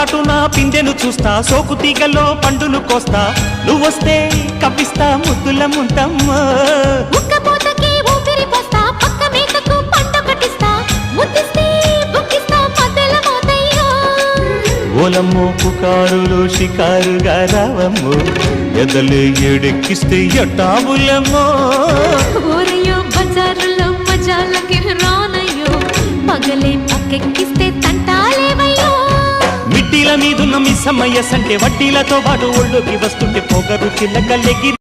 చాటున పిందెను చూస్తా, సోకు తీగల్లో పండును కోస్తా, నువ్వొస్తే కప్పిస్తా ముద్దుల ముంతమ్మో. ఉక్కపోతకి ఊపిరి పోస్తా, పక్క మేతకు పంట కట్టిస్తా, ముద్దిస్తే బుక్కిస్తా మధ్యల మోతయ్యో. ఓలమ్మో పుకారులు షికారుగా రావమ్మో, ఎదలు ఏడెక్కిస్తే ఎట్టాబులమ్మో. ఊరయ్యో బజారులో మజాలకి రానయ్యో, పగలే పక్కెక్కిస్తే తంటాలేవయ్యో. మిట్టిల మీదున్న మిస్సమ్మయ్య సంటే వడ్డీలతో పాటు ఒళ్ళోకి వస్తుంటే పొగరు చిల్లకల్లెగిరి